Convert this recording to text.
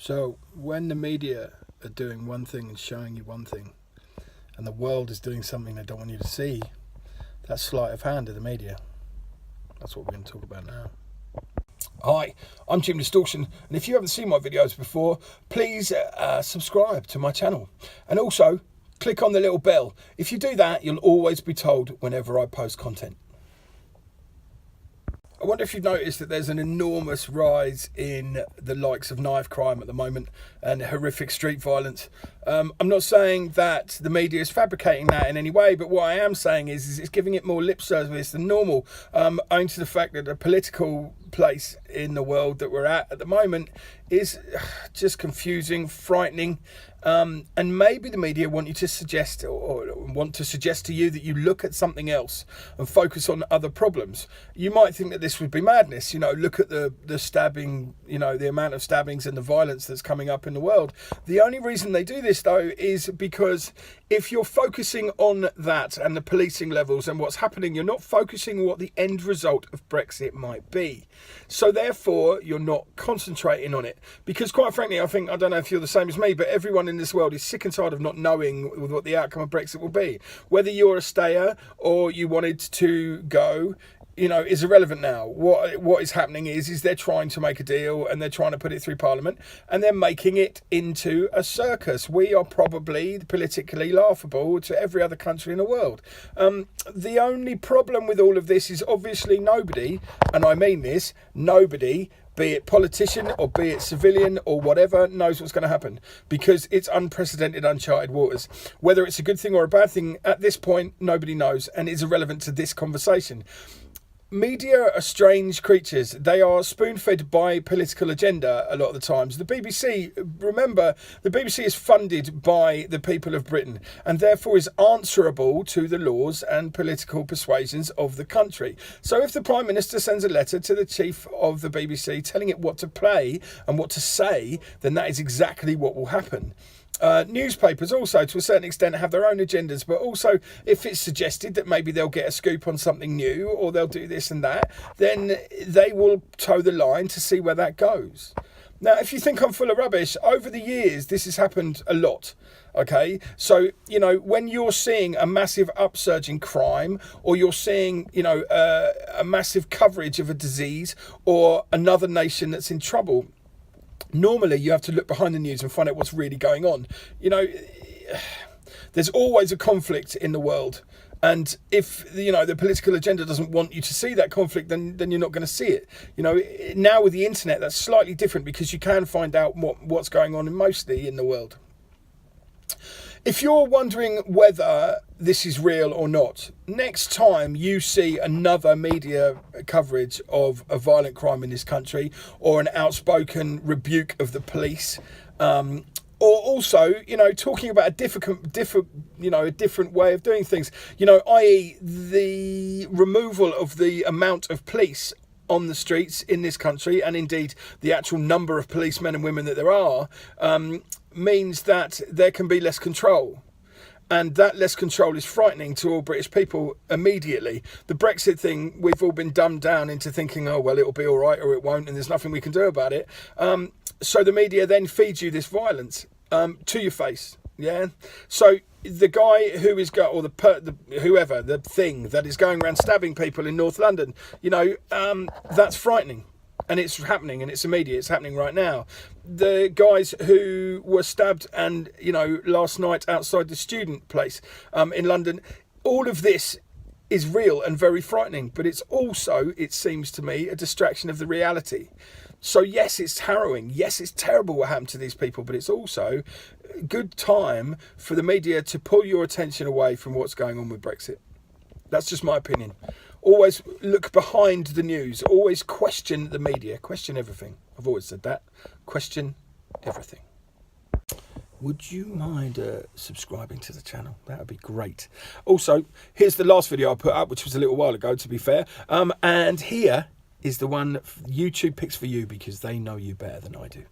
So when the media are doing one thing and showing you one thing, and the world is doing something they don't want you to see, that's sleight of hand of the media. That's what we're going to talk about now. Hi, I'm Jim Distortion, and if you haven't seen my videos before, please subscribe to my channel. And also, click on the little bell. If you do that, you'll always be told whenever I post content. I wonder if you've noticed that there's an enormous rise in the likes of knife crime at the moment and horrific street violence. I'm not saying that the media is fabricating that in any way, but what I am saying is it's giving it more lip service than normal, owing to the fact that the political place in the world that we're at the moment is just confusing, frightening, and maybe the media want you to suggest or want to suggest to you that you look at something else and focus on other problems. You might think that this would be madness, look at the stabbing, the amount of stabbings and the violence that's coming up in the world. The only reason they do this though is because if you're focusing on that and the policing levels and what's happening, you're not focusing on what the end result of Brexit might be. So therefore, you're not concentrating on it. Because quite frankly, I don't know if you're the same as me, but everyone in this world is sick and tired of not knowing what the outcome of Brexit will be. Whether you're a stayer or you wanted to go, is irrelevant now. What is happening is they're trying to make a deal and they're trying to put it through Parliament and they're making it into a circus. We are probably politically laughable to every other country in the world. The only problem with all of this is obviously nobody, and I mean this, nobody, be it politician or be it civilian or whatever, knows what's going to happen because it's unprecedented, uncharted waters. Whether it's a good thing or a bad thing, at this point, nobody knows and is irrelevant to this conversation. Media are strange creatures. They are spoon-fed by political agenda a lot of the times. The BBC, remember, the BBC is funded by the people of Britain and therefore is answerable to the laws and political persuasions of the country. So if the Prime Minister sends a letter to the chief of the BBC telling it what to play and what to say, then that is exactly what will happen. Newspapers also to a certain extent have their own agendas, but also if it's suggested that maybe they'll get a scoop on something new or they'll do this and that, then they will toe the line to see where that goes. Now, if you think I'm full of rubbish, over the years this has happened a lot. Okay, so when you're seeing a massive upsurge in crime, or you're seeing a massive coverage of a disease or another nation that's in trouble, normally you have to look behind the news and find out what's really going on. There's always a conflict in the world. And if, the political agenda doesn't want you to see that conflict, then you're not going to see it. Now with the internet, that's slightly different because you can find out what's going on mostly in the world. If you're wondering whether this is real or not, next time you see another media coverage of a violent crime in this country or an outspoken rebuke of the police, or also, talking about a different way of doing things, i.e. the removal of the amount of police on the streets in this country, and indeed the actual number of policemen and women that there are, means that there can be less control. And that less control is frightening to all British people immediately. The Brexit thing, we've all been dumbed down into thinking, oh, well, it'll be all right or it won't, and there's nothing we can do about it. So the media then feeds you this violence to your face. Yeah. So the guy who is whoever, the thing that is going around stabbing people in North London, that's frightening. And it's happening, and it's immediate. It's happening right now. The guys who were stabbed and, last night outside the student place in London, all of this is real and very frightening. But it's also, it seems to me, a distraction of the reality. So yes, it's harrowing. Yes, it's terrible what happened to these people. But it's also a good time for the media to pull your attention away from what's going on with Brexit. That's just my opinion. Always look behind the news. Always question the media. Question everything. I've always said that. Question everything. Would you mind subscribing to the channel? That would be great. Also, here's the last video I put up, which was a little while ago, to be fair. And here is the one YouTube picks for you because they know you better than I do.